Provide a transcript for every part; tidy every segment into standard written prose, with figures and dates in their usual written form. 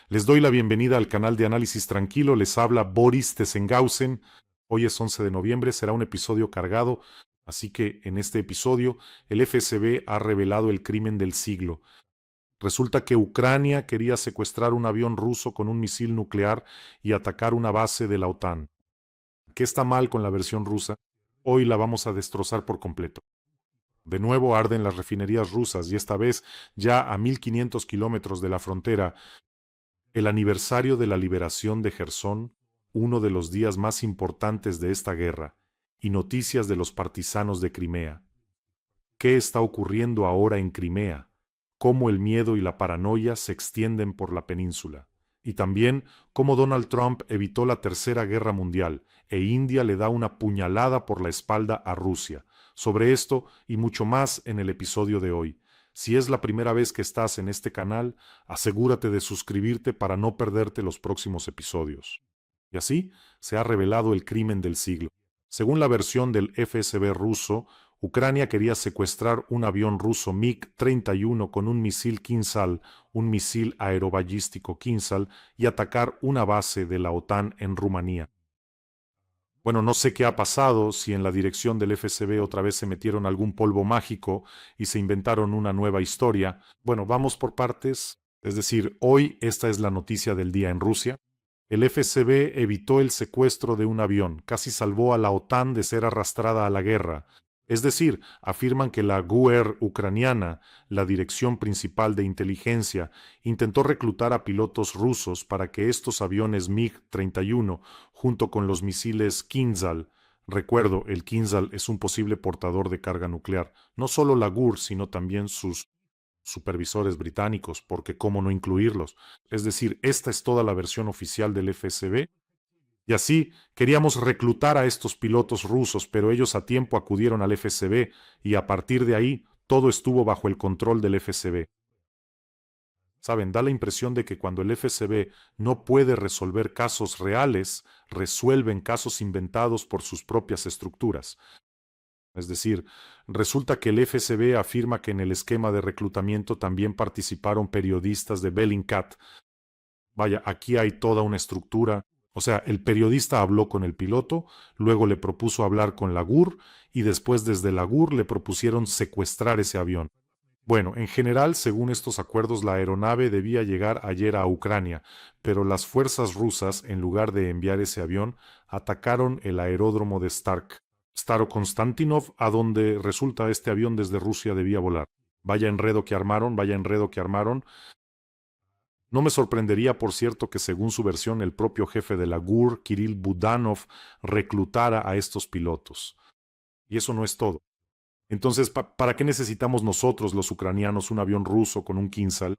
Les doy la bienvenida al canal de Análisis Tranquilo, les habla Boris Tessenghausen. Hoy es 11 de noviembre, será un episodio cargado, así que en este episodio el FSB ha revelado el crimen del siglo. Resulta que Ucrania quería secuestrar un avión ruso con un misil nuclear y atacar una base de la OTAN. ¿Qué está mal con la versión rusa? Hoy la vamos a destrozar por completo. De nuevo arden las refinerías rusas y esta vez ya a 1500 kilómetros de la frontera. El aniversario de la liberación de Jersón, uno de los días más importantes de esta guerra, y noticias de los partisanos de Crimea. ¿Qué está ocurriendo ahora en Crimea? Cómo el miedo y la paranoia se extienden por la península. Y también cómo Donald Trump evitó la Tercera Guerra Mundial e India le da una puñalada por la espalda a Rusia. Sobre esto y mucho más en el episodio de hoy. Si es la primera vez que estás en este canal, asegúrate de suscribirte para no perderte los próximos episodios. Y así se ha revelado el crimen del siglo. Según la versión del FSB ruso, Ucrania quería secuestrar un avión ruso MiG-31 con un misil Kinzhal, un misil aeroballístico Kinzhal, y atacar una base de la OTAN en Rumanía. Bueno, no sé qué ha pasado, si en la dirección del FSB otra vez se metieron algún polvo mágico y se inventaron una nueva historia. Bueno, vamos por partes. Es decir, hoy esta es la noticia del día en Rusia. El FSB evitó el secuestro de un avión, casi salvó a la OTAN de ser arrastrada a la guerra. Es decir, afirman que la GUR ucraniana, la Dirección Principal de Inteligencia, intentó reclutar a pilotos rusos para que estos aviones MiG-31, junto con los misiles Kinzhal, recuerdo, el Kinzhal es un posible portador de carga nuclear, no solo la GUR, sino también sus supervisores británicos, porque cómo no incluirlos. Es decir, esta es toda la versión oficial del FSB. Y así queríamos reclutar a estos pilotos rusos, pero ellos a tiempo acudieron al FSB y a partir de ahí todo estuvo bajo el control del FSB. Saben, da la impresión de que cuando el FSB no puede resolver casos reales, resuelven casos inventados por sus propias estructuras. Es decir, resulta que el FSB afirma que en el esquema de reclutamiento también participaron periodistas de Bellingcat. Vaya, aquí hay toda una estructura. O sea, el periodista habló con el piloto, luego le propuso hablar con la GUR y después desde la GUR le propusieron secuestrar ese avión. Bueno, en general, según estos acuerdos, la aeronave debía llegar ayer a Ucrania, pero las fuerzas rusas, en lugar de enviar ese avión, atacaron el aeródromo de Starokonstantinov, a donde resulta este avión desde Rusia debía volar. Vaya enredo que armaron, vaya enredo que armaron. No me sorprendería, por cierto, que según su versión el propio jefe de la GUR, Kirill Budanov, reclutara a estos pilotos. Y eso no es todo. Entonces, ¿para qué necesitamos nosotros, los ucranianos, un avión ruso con un Kinzhal?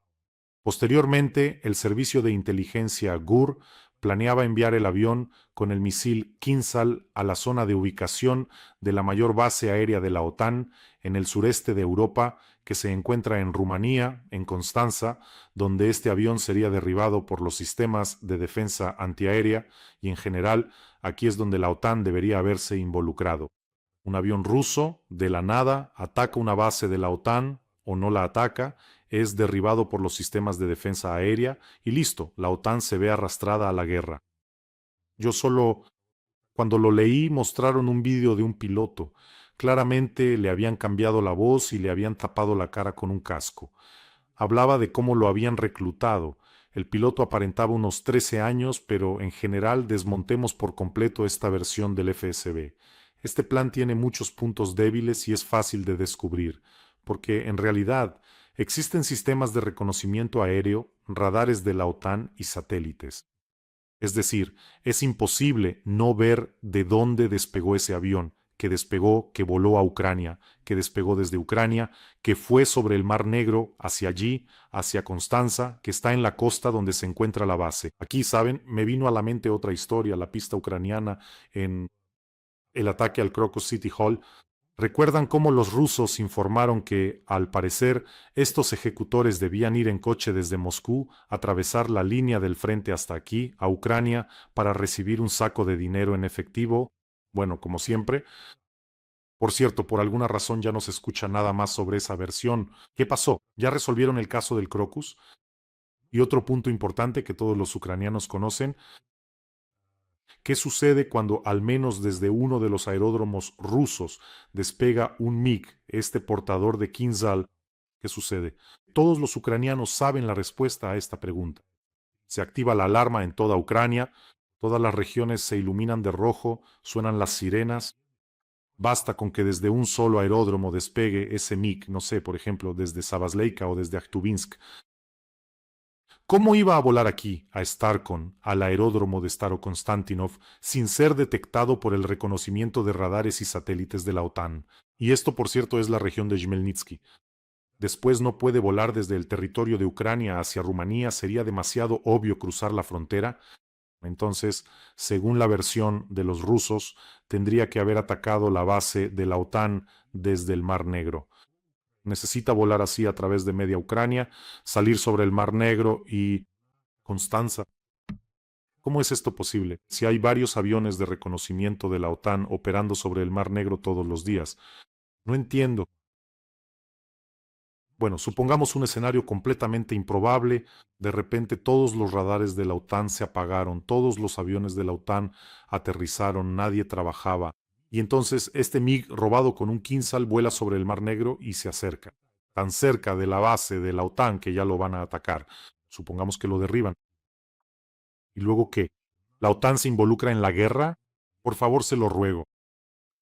Posteriormente, el servicio de inteligencia GUR planeaba enviar el avión con el misil Kinzhal a la zona de ubicación de la mayor base aérea de la OTAN en el sureste de Europa, que se encuentra en Rumanía, en Constanza, donde este avión sería derribado por los sistemas de defensa antiaérea y en general aquí es donde la OTAN debería haberse involucrado. Un avión ruso, de la nada, ataca una base de la OTAN o no la ataca, es derribado por los sistemas de defensa aérea y listo, la OTAN se ve arrastrada a la guerra. Yo solo, cuando lo leí, mostraron un vídeo de un piloto. Claramente le habían cambiado la voz y le habían tapado la cara con un casco. Hablaba de cómo lo habían reclutado. El piloto aparentaba unos 13 años, pero en general desmontemos por completo esta versión del FSB. Este plan tiene muchos puntos débiles y es fácil de descubrir, porque en realidad existen sistemas de reconocimiento aéreo, radares de la OTAN y satélites. Es decir, es imposible no ver de dónde despegó ese avión, que despegó, que voló a Ucrania, que despegó desde Ucrania, que fue sobre el Mar Negro hacia allí, hacia Constanza, que está en la costa donde se encuentra la base. Aquí, ¿saben? Me vino a la mente otra historia, la pista ucraniana en el ataque al Crocus City Hall. ¿Recuerdan cómo los rusos informaron que, al parecer, estos ejecutores debían ir en coche desde Moscú, atravesar la línea del frente hasta aquí, a Ucrania, para recibir un saco de dinero en efectivo? Bueno, como siempre. Por cierto, por alguna razón ya no se escucha nada más sobre esa versión. ¿Qué pasó? ¿Ya resolvieron el caso del Crocus? Y otro punto importante que todos los ucranianos conocen: ¿qué sucede cuando al menos desde uno de los aeródromos rusos despega un MiG, este portador de Kinzhal? ¿Qué sucede? Todos los ucranianos saben la respuesta a esta pregunta. Se activa la alarma en toda Ucrania, todas las regiones se iluminan de rojo, suenan las sirenas. Basta con que desde un solo aeródromo despegue ese MiG, no sé, por ejemplo, desde Savasleika o desde Aktubinsk. ¿Cómo iba a volar aquí, a Starkon, al aeródromo de Starokonstantinov, sin ser detectado por el reconocimiento de radares y satélites de la OTAN? Y esto, por cierto, es la región de Khmelnytsky. Después no puede volar desde el territorio de Ucrania hacia Rumanía, sería demasiado obvio cruzar la frontera. Entonces, según la versión de los rusos, tendría que haber atacado la base de la OTAN desde el Mar Negro. Necesita volar así a través de media Ucrania, salir sobre el Mar Negro y... Constanza. ¿Cómo es esto posible? Si hay varios aviones de reconocimiento de la OTAN operando sobre el Mar Negro todos los días. No entiendo. Bueno, supongamos un escenario completamente improbable. De repente todos los radares de la OTAN se apagaron, todos los aviones de la OTAN aterrizaron, nadie trabajaba. Y entonces este MiG robado con un Kinzhal vuela sobre el Mar Negro y se acerca. Tan cerca de la base de la OTAN que ya lo van a atacar. Supongamos que lo derriban. ¿Y luego qué? ¿La OTAN se involucra en la guerra? Por favor, se lo ruego.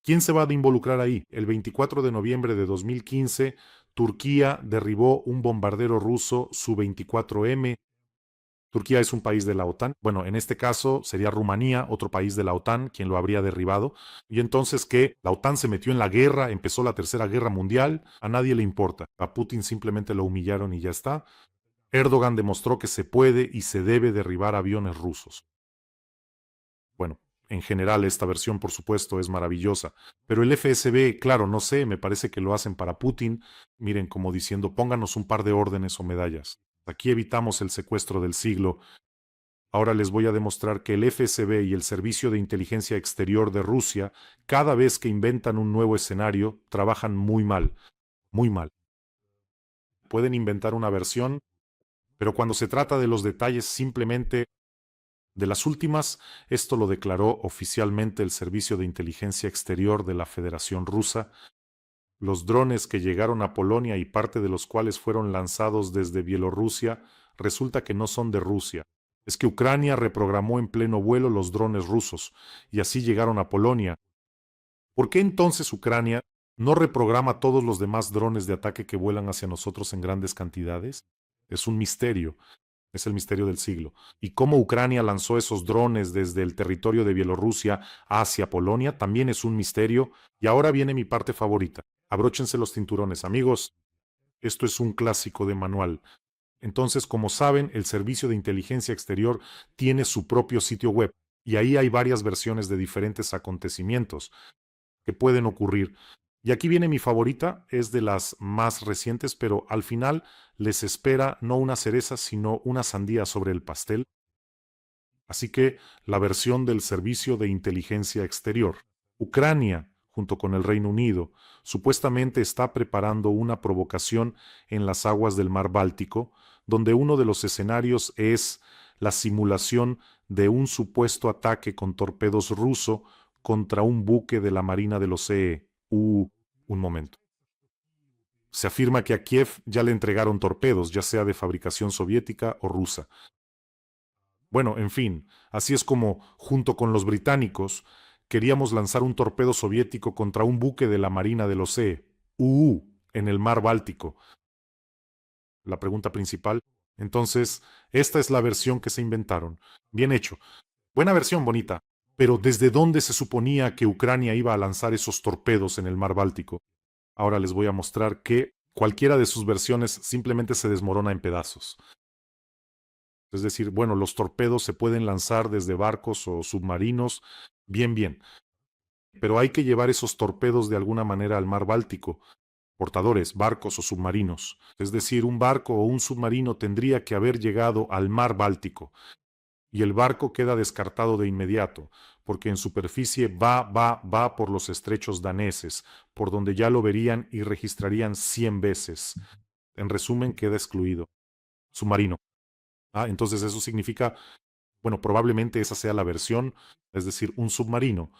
¿Quién se va a involucrar ahí? El 24 de noviembre de 2015, Turquía derribó un bombardero ruso Su-24M. Turquía es un país de la OTAN. Bueno, en este caso sería Rumanía, otro país de la OTAN, quien lo habría derribado. Y entonces, ¿qué? La OTAN se metió en la guerra, empezó la Tercera Guerra Mundial. A nadie le importa. A Putin simplemente lo humillaron y ya está. Erdogan demostró que se puede y se debe derribar aviones rusos. Bueno, en general esta versión por supuesto es maravillosa, pero el FSB, claro, no sé, me parece que lo hacen para Putin, miren, como diciendo, pónganos un par de órdenes o medallas. Aquí evitamos el secuestro del siglo. Ahora les voy a demostrar que el FSB y el Servicio de Inteligencia Exterior de Rusia, cada vez que inventan un nuevo escenario, trabajan muy mal, muy mal. Pueden inventar una versión, pero cuando se trata de los detalles simplemente... De las últimas, esto lo declaró oficialmente el Servicio de Inteligencia Exterior de la Federación Rusa. Los drones que llegaron a Polonia y parte de los cuales fueron lanzados desde Bielorrusia, resulta que no son de Rusia. Es que Ucrania reprogramó en pleno vuelo los drones rusos y así llegaron a Polonia. ¿Por qué entonces Ucrania no reprograma todos los demás drones de ataque que vuelan hacia nosotros en grandes cantidades? Es un misterio. Es el misterio del siglo. Y cómo Ucrania lanzó esos drones desde el territorio de Bielorrusia hacia Polonia también es un misterio. Y ahora viene mi parte favorita. Abróchense los cinturones, amigos. Esto es un clásico de manual. Entonces, como saben, el Servicio de Inteligencia Exterior tiene su propio sitio web y ahí hay varias versiones de diferentes acontecimientos que pueden ocurrir. Y aquí viene mi favorita, es de las más recientes, pero al final les espera no una cereza, sino una sandía sobre el pastel. Así que la versión del Servicio de Inteligencia Exterior. Ucrania, junto con el Reino Unido, supuestamente está preparando una provocación en las aguas del mar Báltico, donde uno de los escenarios es la simulación de un supuesto ataque con torpedos ruso contra un buque de la Marina de los CE. Un momento. Se afirma que a Kiev ya le entregaron torpedos, ya sea de fabricación soviética o rusa. Bueno, en fin, así es como, junto con los británicos, queríamos lanzar un torpedo soviético contra un buque de la Marina del Océano, en el mar Báltico. La pregunta principal. Entonces, esta es la versión que se inventaron. Bien hecho. Buena versión, bonita. Pero ¿desde dónde se suponía que Ucrania iba a lanzar esos torpedos en el mar Báltico? Ahora les voy a mostrar que cualquiera de sus versiones simplemente se desmorona en pedazos. Es decir, bueno, los torpedos se pueden lanzar desde barcos o submarinos, bien, bien. Pero hay que llevar esos torpedos de alguna manera al mar Báltico, portadores, barcos o submarinos. Es decir, un barco o un submarino tendría que haber llegado al mar Báltico. Y el barco queda descartado de inmediato, porque en superficie va por los estrechos daneses, por donde ya lo verían y registrarían 100 veces. En resumen, queda excluido. Submarino. Entonces eso significa, bueno, probablemente esa sea la versión, es decir, un submarino.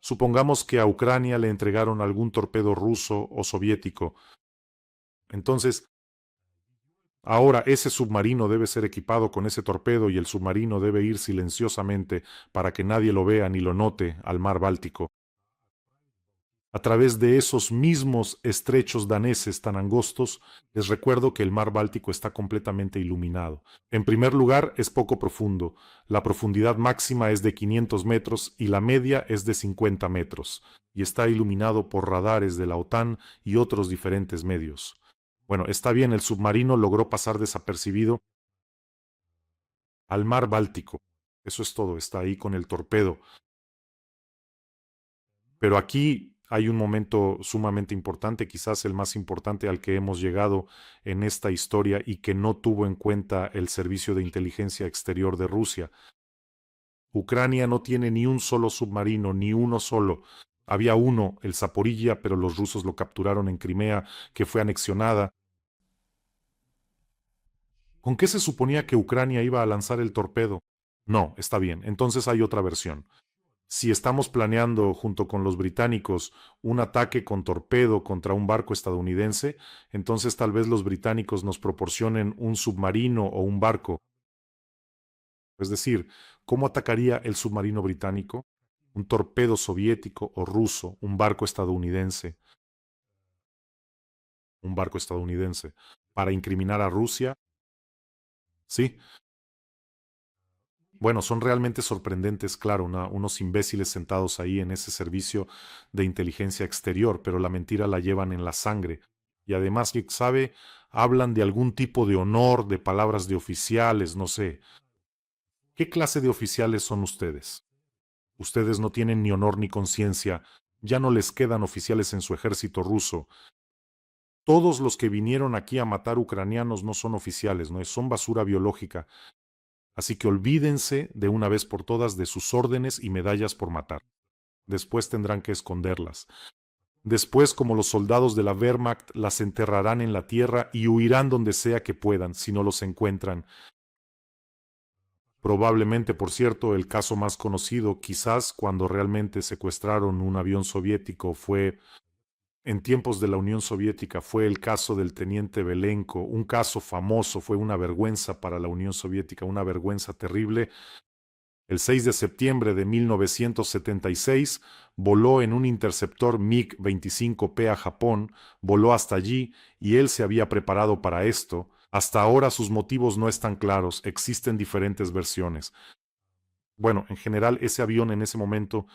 Supongamos que a Ucrania le entregaron algún torpedo ruso o soviético. Entonces, ahora ese submarino debe ser equipado con ese torpedo y el submarino debe ir silenciosamente para que nadie lo vea ni lo note al mar Báltico. A través de esos mismos estrechos daneses tan angostos, les recuerdo que el mar Báltico está completamente iluminado. En primer lugar, es poco profundo. La profundidad máxima es de 500 metros y la media es de 50 metros, y está iluminado por radares de la OTAN y otros diferentes medios. Bueno, está bien, el submarino logró pasar desapercibido al mar Báltico. Eso es todo, está ahí con el torpedo. Pero aquí hay un momento sumamente importante, quizás el más importante al que hemos llegado en esta historia y que no tuvo en cuenta el Servicio de Inteligencia Exterior de Rusia. Ucrania no tiene ni un solo submarino, ni uno solo. Había uno, el Zaporilla, pero los rusos lo capturaron en Crimea, que fue anexionada. ¿Con qué se suponía que Ucrania iba a lanzar el torpedo? No, está bien. Entonces hay otra versión. Si estamos planeando junto con los británicos un ataque con torpedo contra un barco estadounidense, entonces tal vez los británicos nos proporcionen un submarino o un barco. Es decir, ¿cómo atacaría el submarino británico? Un torpedo soviético o ruso, un barco estadounidense, para incriminar a Rusia. Sí, bueno, son realmente sorprendentes, claro, unos imbéciles sentados ahí en ese servicio de inteligencia exterior, pero la mentira la llevan en la sangre. Y además, quién sabe, hablan de algún tipo de honor, de palabras de oficiales, no sé. ¿Qué clase de oficiales son ustedes? Ustedes no tienen ni honor ni conciencia, ya no les quedan oficiales en su ejército ruso. Todos los que vinieron aquí a matar ucranianos no son oficiales, no son basura biológica. Así que olvídense de una vez por todas de sus órdenes y medallas por matar. Después tendrán que esconderlas. Después, como los soldados de la Wehrmacht, las enterrarán en la tierra y huirán donde sea que puedan, si no los encuentran. Probablemente, por cierto, el caso más conocido, quizás cuando realmente secuestraron un avión soviético, fue en tiempos de la Unión Soviética, fue el caso del teniente Belenko, un caso famoso, fue una vergüenza para la Unión Soviética, una vergüenza terrible. El 6 de septiembre de 1976 voló en un interceptor MiG-25P a Japón, voló hasta allí y él se había preparado para esto. Hasta ahora sus motivos no están claros, existen diferentes versiones. Bueno, en general ese avión en ese momento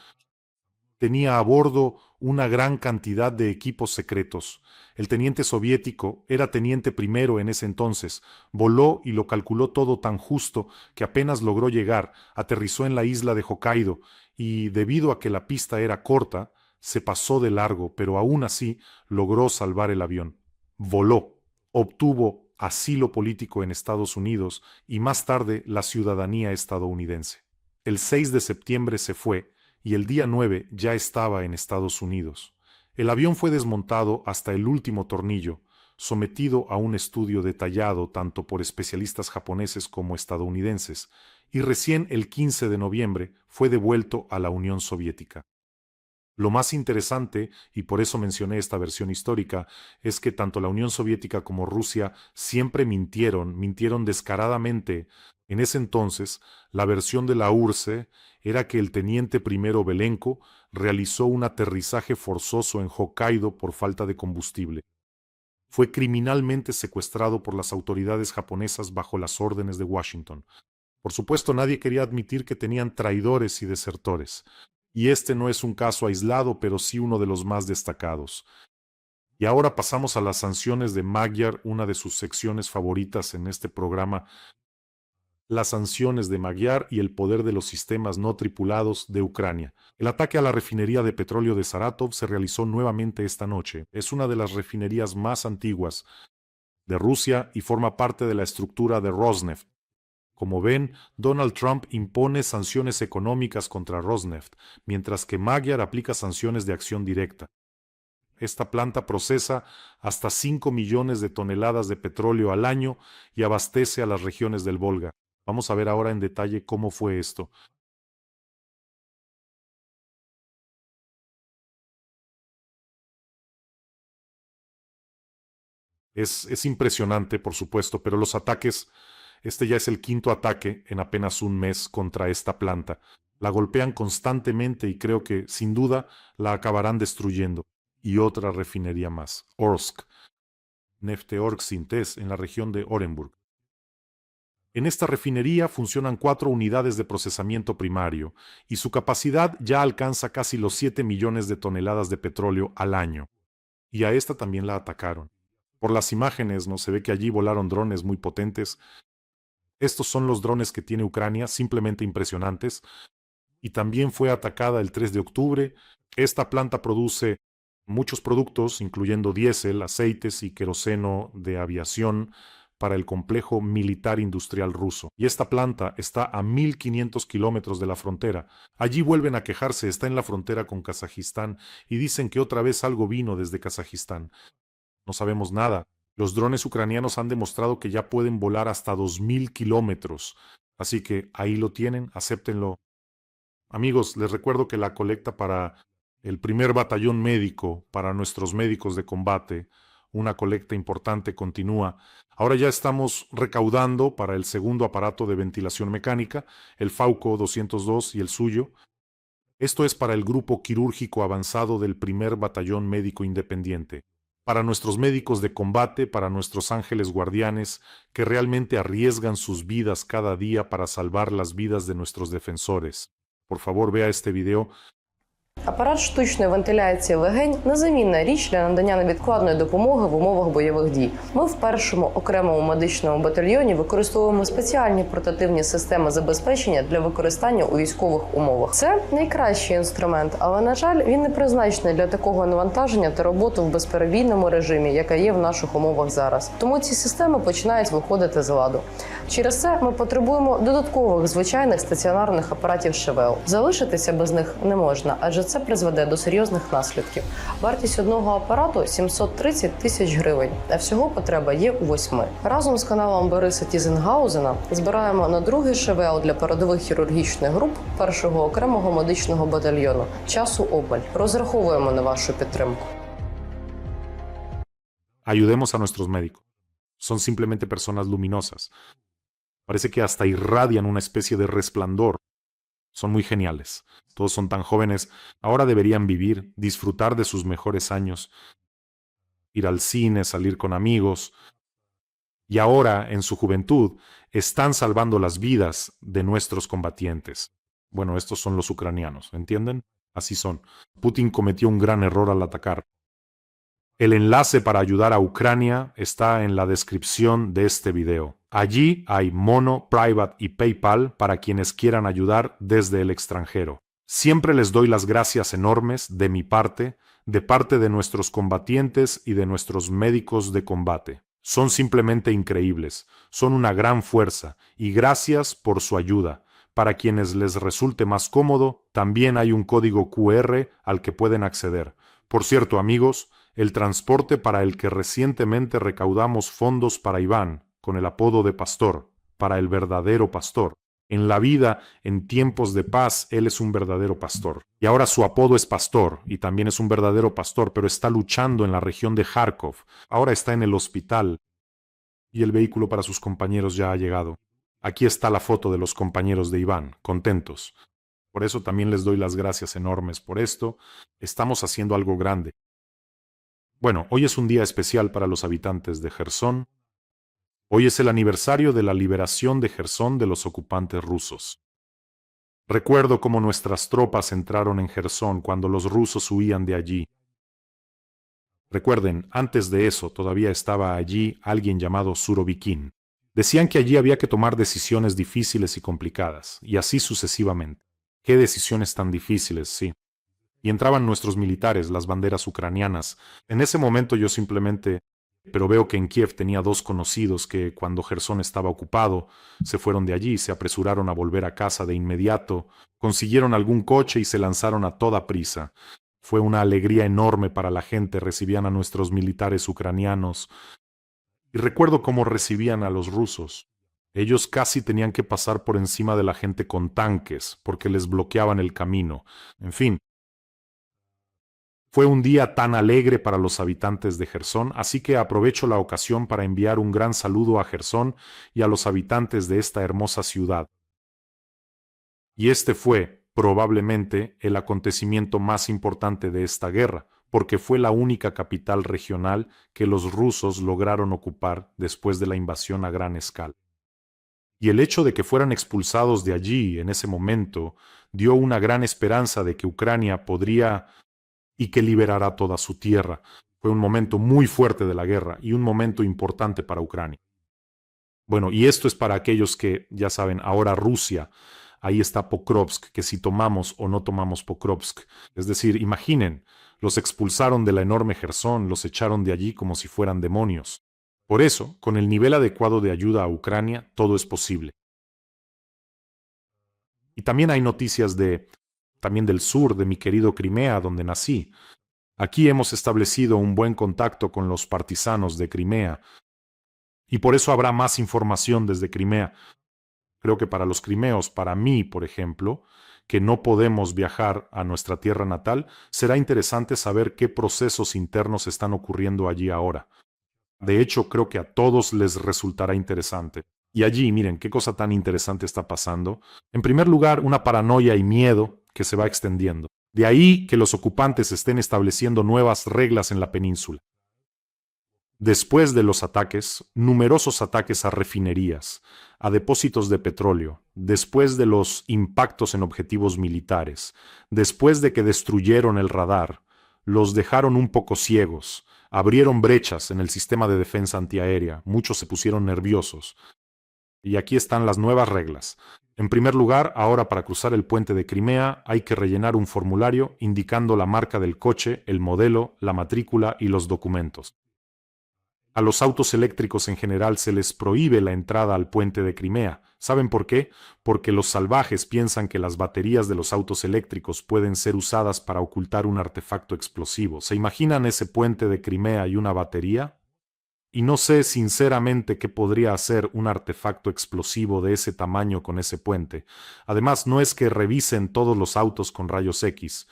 tenía a bordo una gran cantidad de equipos secretos. El teniente soviético era teniente primero en ese entonces, voló y lo calculó todo tan justo que apenas logró llegar, aterrizó en la isla de Hokkaido y, debido a que la pista era corta, se pasó de largo, pero aún así logró salvar el avión. Voló, obtuvo asilo político en Estados Unidos y más tarde la ciudadanía estadounidense. El 6 de septiembre se fue y el día 9 ya estaba en Estados Unidos. El avión fue desmontado hasta el último tornillo, sometido a un estudio detallado tanto por especialistas japoneses como estadounidenses, y recién el 15 de noviembre fue devuelto a la Unión Soviética. Lo más interesante, y por eso mencioné esta versión histórica, es que tanto la Unión Soviética como Rusia siempre mintieron descaradamente. En ese entonces, la versión de la URSS era que el teniente primero Belenko realizó un aterrizaje forzoso en Hokkaido por falta de combustible. Fue criminalmente secuestrado por las autoridades japonesas bajo las órdenes de Washington. Por supuesto, nadie quería admitir que tenían traidores y desertores. Y este no es un caso aislado, pero sí uno de los más destacados. Y ahora pasamos a las sanciones de Magyar, una de sus secciones favoritas en este programa, las sanciones de Magyar y el poder de los sistemas no tripulados de Ucrania. El ataque a la refinería de petróleo de Saratov se realizó nuevamente esta noche. Es una de las refinerías más antiguas de Rusia y forma parte de la estructura de Rosneft. Como ven, Donald Trump impone sanciones económicas contra Rosneft, mientras que Magyar aplica sanciones de acción directa. Esta planta procesa hasta 5 millones de toneladas de petróleo al año y abastece a las regiones del Volga. Vamos a ver ahora en detalle cómo fue esto. Es impresionante, por supuesto, pero los ataques, este ya es el quinto ataque en apenas un mes contra esta planta. La golpean constantemente y creo que, sin duda, la acabarán destruyendo. Y otra refinería más, Orsk, Nefteorsk Synthese, en la región de Orenburg. En esta refinería funcionan 4 unidades de procesamiento primario y su capacidad ya alcanza casi los 7 millones de toneladas de petróleo al año. Y a esta también la atacaron. Por las imágenes, ¿no? Se ve que allí volaron drones muy potentes. Estos son los drones que tiene Ucrania, simplemente impresionantes. Y también fue atacada el 3 de octubre. Esta planta produce muchos productos, incluyendo diésel, aceites y queroseno de aviación para el complejo militar industrial ruso. Y esta planta está a 1.500 kilómetros de la frontera. Allí vuelven a quejarse, está en la frontera con Kazajistán y dicen que otra vez algo vino desde Kazajistán. No sabemos nada. Los drones ucranianos han demostrado que ya pueden volar hasta 2.000 kilómetros. Así que ahí lo tienen, acéptenlo. Amigos, les recuerdo que la colecta para el primer batallón médico, para nuestros médicos de combate, una colecta importante continúa. Ahora ya estamos recaudando para el segundo aparato de ventilación mecánica, el Fauco 202 y el suyo. Esto es para el grupo quirúrgico avanzado del primer batallón médico independiente. Para nuestros médicos de combate, para nuestros ángeles guardianes, que realmente arriesgan sus vidas cada día para salvar las vidas de nuestros defensores. Por favor, vea este video. Апарат штучної вентиляції легень – незамінна річ для надання невідкладної допомоги в умовах бойових дій. Ми в першому окремому медичному батальйоні використовуємо спеціальні портативні системи забезпечення для використання у військових умовах. Це найкращий інструмент, але, на жаль, він не призначений для такого навантаження та роботи в безперебійному режимі, яка є в наших умовах зараз. Тому ці системи починають виходити з ладу. Через це ми потребуємо додаткових звичайних стаціонарних апаратів ШВЛ. Залишитися без них не можна, адже це призведе до серйозних наслідків. Вартість одного апарату – 730 тисяч гривень, а всього потреба є у 8. Разом з каналом Бориса Тізенгаузена збираємо на другий ШВЛ для передових хірургічних груп першого окремого медичного батальйону. Часу обмаль. Розраховуємо на вашу підтримку. Ayudemos a nuestros médicos. Son simplemente personas luminosas. Parece que hasta irradian una especie de resplandor. Son muy geniales. Todos son tan jóvenes. Ahora deberían vivir, disfrutar de sus mejores años, ir al cine, salir con amigos. Y ahora, en su juventud, están salvando las vidas de nuestros combatientes. Bueno, estos son los ucranianos, ¿entienden? Así son. Putin cometió un gran error al atacar. El enlace para ayudar a Ucrania está en la descripción de este video. Allí hay Mono, Private y PayPal para quienes quieran ayudar desde el extranjero. Siempre les doy las gracias enormes de mi parte, de parte de nuestros combatientes y de nuestros médicos de combate. Son simplemente increíbles, son una gran fuerza y gracias por su ayuda. Para quienes les resulte más cómodo, también hay un código QR al que pueden acceder. Por cierto, amigos, el transporte para el que recientemente recaudamos fondos para Iván, con el apodo de Pastor, para el verdadero pastor. En la vida, en tiempos de paz, él es un verdadero pastor. Y ahora su apodo es Pastor, y también es un verdadero pastor, pero está luchando en la región de Kharkov. Ahora está en el hospital, y el vehículo para sus compañeros ya ha llegado. Aquí está la foto de los compañeros de Iván, contentos. Por eso también les doy las gracias enormes por esto. Estamos haciendo algo grande. Bueno, hoy es un día especial para los habitantes de Jersón. Hoy es el aniversario de la liberación de Jersón de los ocupantes rusos. Recuerdo cómo nuestras tropas entraron en Jersón cuando los rusos huían de allí. Recuerden, antes de eso todavía estaba allí alguien llamado Surovikin. Decían que allí había que tomar decisiones difíciles y complicadas, y así sucesivamente. ¿Qué decisiones tan difíciles, sí? Y entraban nuestros militares, las banderas ucranianas. En ese momento yo simplemente... Pero veo que en Kiev tenía 2 conocidos que, cuando Jersón estaba ocupado, se fueron de allí, se apresuraron a volver a casa de inmediato, consiguieron algún coche y se lanzaron a toda prisa. Fue una alegría enorme para la gente, recibían a nuestros militares ucranianos. Y recuerdo cómo recibían a los rusos. Ellos casi tenían que pasar por encima de la gente con tanques, porque les bloqueaban el camino. En fin, fue un día tan alegre para los habitantes de Jersón, así que aprovecho la ocasión para enviar un gran saludo a Jersón y a los habitantes de esta hermosa ciudad. Y este fue, probablemente, el acontecimiento más importante de esta guerra, porque fue la única capital regional que los rusos lograron ocupar después de la invasión a gran escala. Y el hecho de que fueran expulsados de allí en ese momento dio una gran esperanza de que Ucrania podría y que liberará toda su tierra. Fue un momento muy fuerte de la guerra y un momento importante para Ucrania. Bueno, y esto es para aquellos que, ya saben, ahora Rusia, ahí está Pokrovsk, que si tomamos o no tomamos Pokrovsk. Es decir, imaginen, los expulsaron de la enorme Jersón, los echaron de allí como si fueran demonios. Por eso, con el nivel adecuado de ayuda a Ucrania, todo es posible. Y también hay noticias también del sur, de mi querido Crimea, donde nací. Aquí hemos establecido un buen contacto con los partisanos de Crimea, y por eso habrá más información desde Crimea. Creo que para los crimeos, para mí, por ejemplo, que no podemos viajar a nuestra tierra natal, será interesante saber qué procesos internos están ocurriendo allí ahora. De hecho, creo que a todos les resultará interesante. Y allí, miren, qué cosa tan interesante está pasando. En primer lugar, una paranoia y miedo que se va extendiendo. De ahí que los ocupantes estén estableciendo nuevas reglas en la península. Después de los ataques, numerosos ataques a refinerías, a depósitos de petróleo, después de los impactos en objetivos militares, después de que destruyeron el radar, los dejaron un poco ciegos, abrieron brechas en el sistema de defensa antiaérea, muchos se pusieron nerviosos. Y aquí están las nuevas reglas. En primer lugar, ahora para cruzar el puente de Crimea hay que rellenar un formulario indicando la marca del coche, el modelo, la matrícula y los documentos. A los autos eléctricos en general se les prohíbe la entrada al puente de Crimea. ¿Saben por qué? Porque los salvajes piensan que las baterías de los autos eléctricos pueden ser usadas para ocultar un artefacto explosivo. ¿Se imaginan ese puente de Crimea y una batería? Y no sé sinceramente qué podría hacer un artefacto explosivo de ese tamaño con ese puente. Además, no es que revisen todos los autos con rayos X.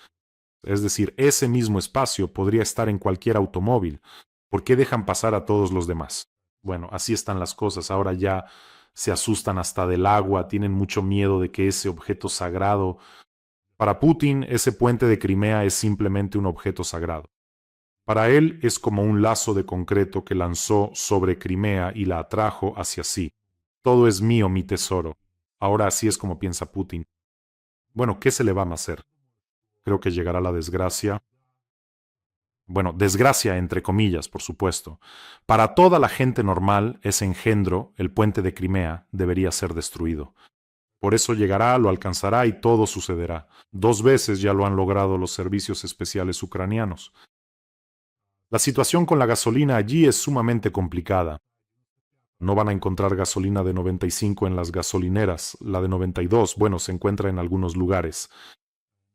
Es decir, ese mismo espacio podría estar en cualquier automóvil. ¿Por qué dejan pasar a todos los demás? Bueno, así están las cosas. Ahora ya se asustan hasta del agua, tienen mucho miedo de que ese objeto sagrado... Para Putin, ese puente de Crimea es simplemente un objeto sagrado. Para él es como un lazo de concreto que lanzó sobre Crimea y la atrajo hacia sí. Todo es mío, mi tesoro. Ahora así es como piensa Putin. Bueno, ¿qué se le va a hacer? Creo que llegará la desgracia. Bueno, desgracia entre comillas, por supuesto. Para toda la gente normal, ese engendro, el puente de Crimea, debería ser destruido. Por eso llegará, lo alcanzará y todo sucederá. 2 veces ya lo han logrado los servicios especiales ucranianos. La situación con la gasolina allí es sumamente complicada. No van a encontrar gasolina de 95 en las gasolineras. La de 92, bueno, se encuentra en algunos lugares.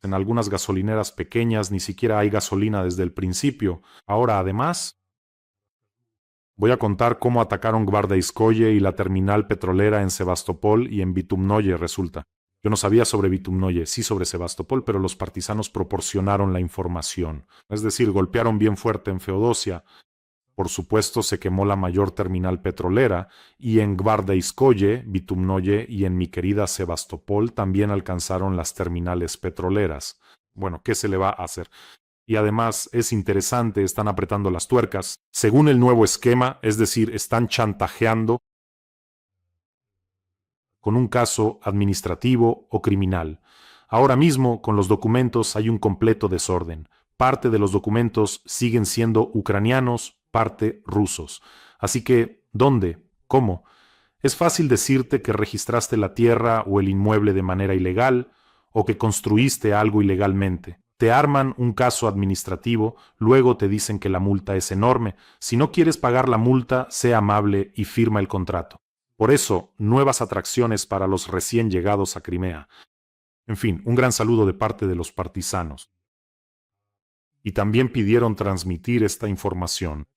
En algunas gasolineras pequeñas ni siquiera hay gasolina desde el principio. Ahora, además, voy a contar cómo atacaron Gvardeyskoye y la terminal petrolera en Sebastopol y en Bitumnoye, resulta. Yo no sabía sobre Bitumnoye, sí sobre Sebastopol, pero los partisanos proporcionaron la información. Es decir, golpearon bien fuerte en Feodosia. Por supuesto, se quemó la mayor terminal petrolera, y en Gvardeyskoye, Bitumnoye y en mi querida Sebastopol también alcanzaron las terminales petroleras. Bueno, ¿qué se le va a hacer? Y además es interesante, están apretando las tuercas. Según el nuevo esquema, es decir, están chantajeando con un caso administrativo o criminal. Ahora mismo, con los documentos hay un completo desorden. Parte de los documentos siguen siendo ucranianos, parte rusos. Así que, ¿dónde? ¿Cómo? Es fácil decirte que registraste la tierra o el inmueble de manera ilegal o que construiste algo ilegalmente. Te arman un caso administrativo, luego te dicen que la multa es enorme. Si no quieres pagar la multa, sé amable y firma el contrato. Por eso, nuevas atracciones para los recién llegados a Crimea. En fin, un gran saludo de parte de los partisanos. y también pidieron transmitir esta información.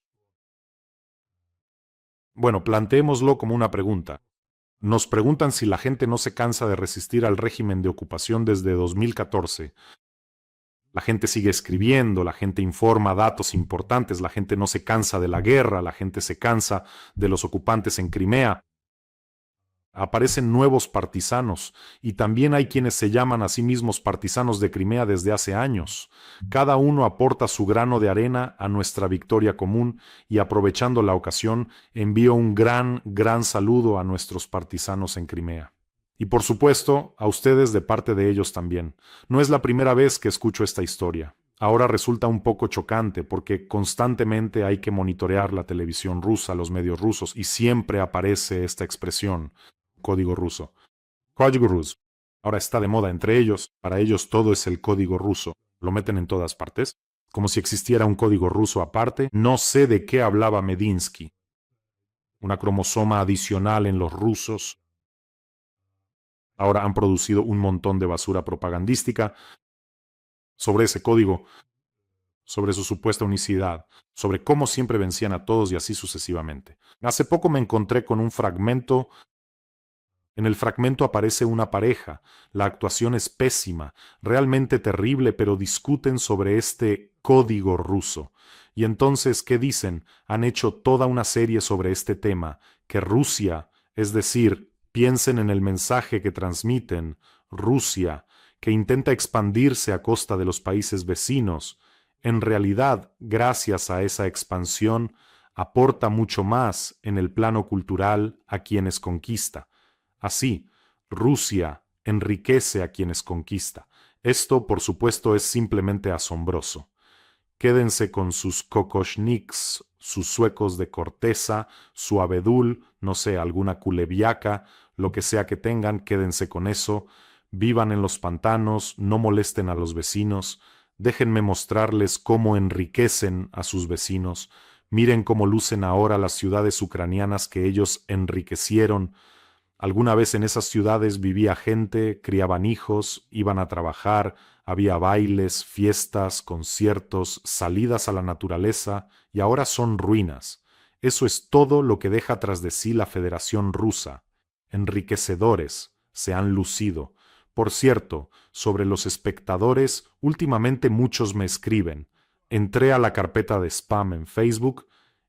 Bueno, planteémoslo como una pregunta. Nos preguntan si la gente no se cansa de resistir al régimen de ocupación desde 2014. La gente sigue escribiendo, la gente informa datos importantes, la gente no se cansa de la guerra, la gente se cansa de los ocupantes en Crimea. Aparecen nuevos partisanos y también hay quienes se llaman a sí mismos partisanos de Crimea desde hace años. Cada uno aporta su grano de arena a nuestra victoria común y aprovechando la ocasión envío un gran saludo a nuestros partisanos en Crimea. Y por supuesto, a ustedes de parte de ellos también. No es la primera vez que escucho esta historia. Ahora resulta un poco chocante porque constantemente hay que monitorear la televisión rusa, los medios rusos, y siempre aparece esta expresión, código ruso. Código ruso. Ahora está de moda entre ellos, para ellos todo es el código ruso. Lo meten en todas partes, como si existiera un código ruso aparte. No sé de qué hablaba Medinsky. Una cromosoma adicional en los rusos. Ahora han producido un montón de basura propagandística sobre ese código, sobre su supuesta unicidad, sobre cómo siempre vencían a todos y así sucesivamente. Hace poco me encontré con un fragmento. En el fragmento aparece una pareja. La actuación es pésima, realmente terrible, pero discuten sobre este código ruso. Y entonces, ¿qué dicen? Han hecho toda una serie sobre este tema, que Rusia, es decir, piensen en el mensaje que transmiten, Rusia, que intenta expandirse a costa de los países vecinos, en realidad, gracias a esa expansión, aporta mucho más en el plano cultural a quienes conquista. Así, Rusia enriquece a quienes conquista. Esto, por supuesto, es simplemente asombroso. Quédense con sus kokoshniks, sus suecos de corteza, su abedul, no sé, alguna kuleviaka, lo que sea que tengan, quédense con eso. Vivan en los pantanos, no molesten a los vecinos. Déjenme mostrarles cómo enriquecen a sus vecinos. Miren cómo lucen ahora las ciudades ucranianas que ellos enriquecieron. Alguna vez en esas ciudades vivía gente, criaban hijos, iban a trabajar, había bailes, fiestas, conciertos, salidas a la naturaleza, y ahora son ruinas. Eso es todo lo que deja tras de sí la Federación Rusa. Enriquecedores se han lucido. Por cierto, sobre los espectadores, últimamente muchos me escriben. Entré a la carpeta de spam en Facebook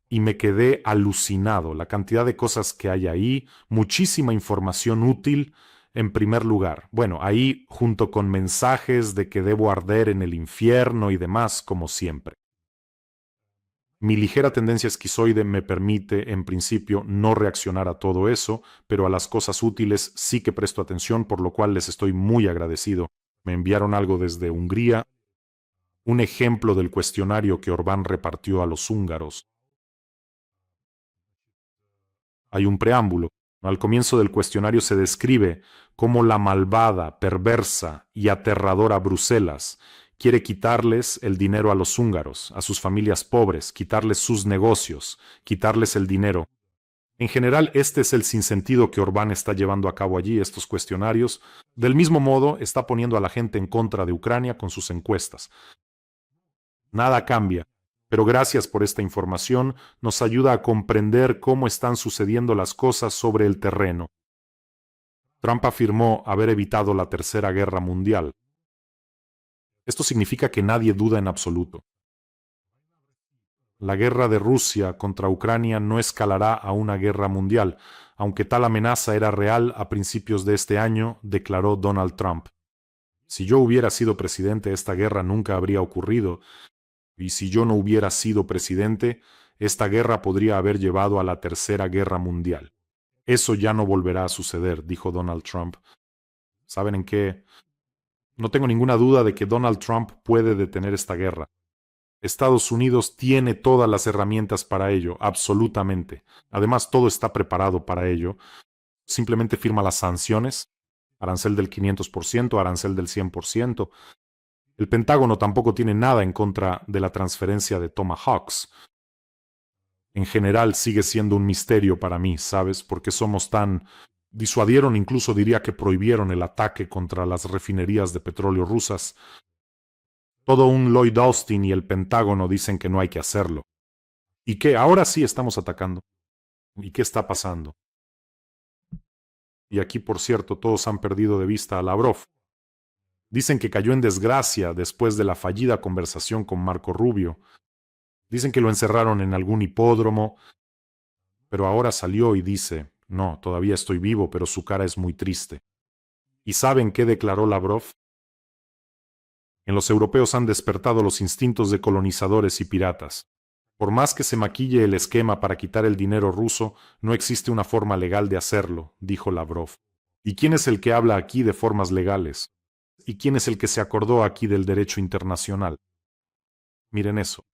y me quedé alucinado, la cantidad de cosas que hay ahí, muchísima información útil, en primer lugar. Bueno, ahí junto con mensajes de que debo arder en el infierno y demás, como siempre. Mi ligera tendencia esquizoide me permite, en principio, no reaccionar a todo eso, pero a las cosas útiles sí que presto atención, por lo cual les estoy muy agradecido. Me enviaron algo desde Hungría, un ejemplo del cuestionario que Orbán repartió a los húngaros. Hay un preámbulo. Al comienzo del cuestionario se describe cómo la malvada, perversa y aterradora Bruselas quiere quitarles el dinero a los húngaros, a sus familias pobres, quitarles sus negocios, quitarles el dinero. En general, este es el sinsentido que Orbán está llevando a cabo allí, estos cuestionarios. Del mismo modo, está poniendo a la gente en contra de Ucrania con sus encuestas. Nada cambia. Pero gracias por esta información, nos ayuda a comprender cómo están sucediendo las cosas sobre el terreno. Trump afirmó haber evitado la Tercera Guerra Mundial. Esto significa que nadie duda en absoluto. La guerra de Rusia contra Ucrania no escalará a una guerra mundial, aunque tal amenaza era real a principios de este año, declaró Donald Trump. Si yo hubiera sido presidente, esta guerra nunca habría ocurrido. Y si yo no hubiera sido presidente, esta guerra podría haber llevado a la Tercera Guerra Mundial. Eso ya no volverá a suceder, dijo Donald Trump. ¿Saben en qué? No tengo ninguna duda de que Donald Trump puede detener esta guerra. Estados Unidos tiene todas las herramientas para ello, absolutamente. Además, todo está preparado para ello. Simplemente firma las sanciones, arancel del 500%, arancel del 100%. El Pentágono tampoco tiene nada en contra de la transferencia de Tomahawks. En general sigue siendo un misterio para mí, ¿sabes? Porque somos tan... Disuadieron, incluso diría que prohibieron el ataque contra las refinerías de petróleo rusas. Todo un Lloyd Austin y el Pentágono dicen que no hay que hacerlo. ¿Y qué? Ahora sí estamos atacando. ¿Y qué está pasando? Y aquí, por cierto, todos han perdido de vista a Lavrov. Dicen que cayó en desgracia después de la fallida conversación con Marco Rubio. Dicen que lo encerraron en algún hipódromo, pero ahora salió y dice, no, todavía estoy vivo, pero su cara es muy triste. ¿Y saben qué declaró Lavrov? En los europeos han despertado los instintos de colonizadores y piratas. Por más que se maquille el esquema para quitar el dinero ruso, no existe una forma legal de hacerlo, dijo Lavrov. ¿Y quién es el que habla aquí de formas legales? ¿Y quién es el que se acordó aquí del derecho internacional? Miren eso.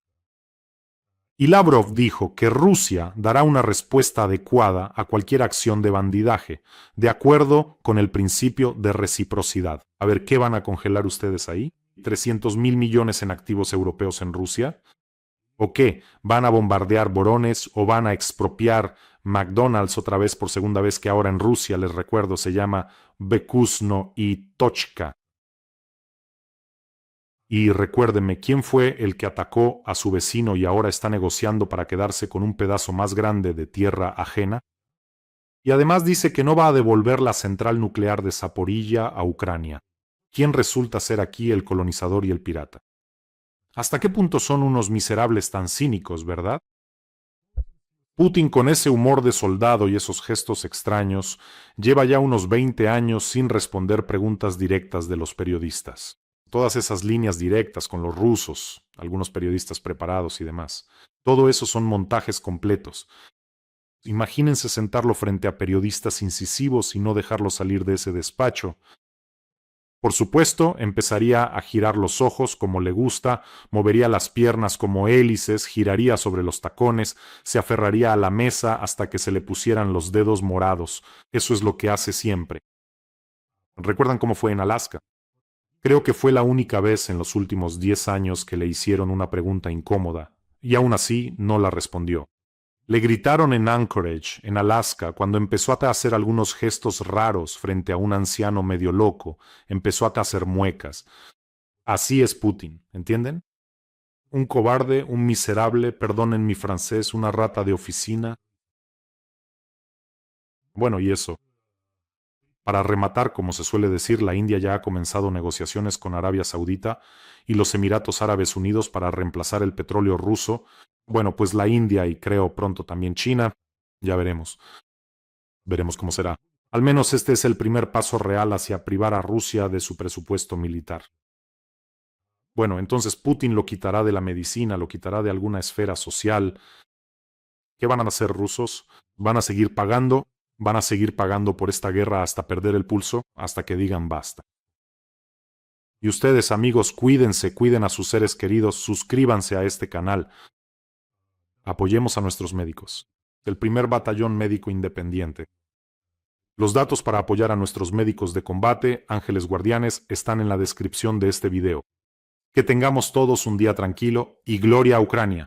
Y Lavrov dijo que Rusia dará una respuesta adecuada a cualquier acción de bandidaje, de acuerdo con el principio de reciprocidad. A ver, ¿qué van a congelar ustedes ahí? ¿300.000 millones en activos europeos en Rusia? ¿O qué? ¿Van a bombardear Borones o van a expropiar McDonald's otra vez por segunda vez, que ahora en Rusia, les recuerdo, se llama Vkusno y Tochka? Y recuérdenme, ¿quién fue el que atacó a su vecino y ahora está negociando para quedarse con un pedazo más grande de tierra ajena? Y además dice que no va a devolver la central nuclear de Zaporilla a Ucrania. ¿Quién resulta ser aquí el colonizador y el pirata? ¿Hasta qué punto son unos miserables tan cínicos, verdad? Putin, con ese humor de soldado y esos gestos extraños, lleva ya unos 20 años sin responder preguntas directas de los periodistas. Todas esas líneas directas con los rusos, algunos periodistas preparados y demás. Todo eso son montajes completos. Imagínense sentarlo frente a periodistas incisivos y no dejarlo salir de ese despacho. Por supuesto, empezaría a girar los ojos como le gusta, movería las piernas como hélices, giraría sobre los tacones, se aferraría a la mesa hasta que se le pusieran los dedos morados. Eso es lo que hace siempre. ¿Recuerdan cómo fue en Alaska? Creo que fue la única vez en los últimos 10 años que le hicieron una pregunta incómoda, y aún así no la respondió. Le gritaron en Anchorage, en Alaska, cuando empezó a hacer algunos gestos raros frente a un anciano medio loco, empezó a hacer muecas. Así es Putin, ¿entienden? Un cobarde, un miserable, perdonen mi francés, una rata de oficina. Bueno, y eso. Para rematar, como se suele decir, la India ya ha comenzado negociaciones con Arabia Saudita y los Emiratos Árabes Unidos para reemplazar el petróleo ruso. Bueno, pues la India y creo pronto también China. Ya veremos. Veremos cómo será. Al menos este es el primer paso real hacia privar a Rusia de su presupuesto militar. Bueno, entonces Putin lo quitará de la medicina, lo quitará de alguna esfera social. ¿Qué van a hacer rusos? ¿Van a seguir pagando? ¿Van a seguir pagando por esta guerra hasta perder el pulso? Hasta que digan basta. Y ustedes, amigos, cuídense, cuiden a sus seres queridos, suscríbanse a este canal. Apoyemos a nuestros médicos. El primer batallón médico independiente. Los datos para apoyar a nuestros médicos de combate, ángeles guardianes, están en la descripción de este video. Que tengamos todos un día tranquilo y gloria a Ucrania.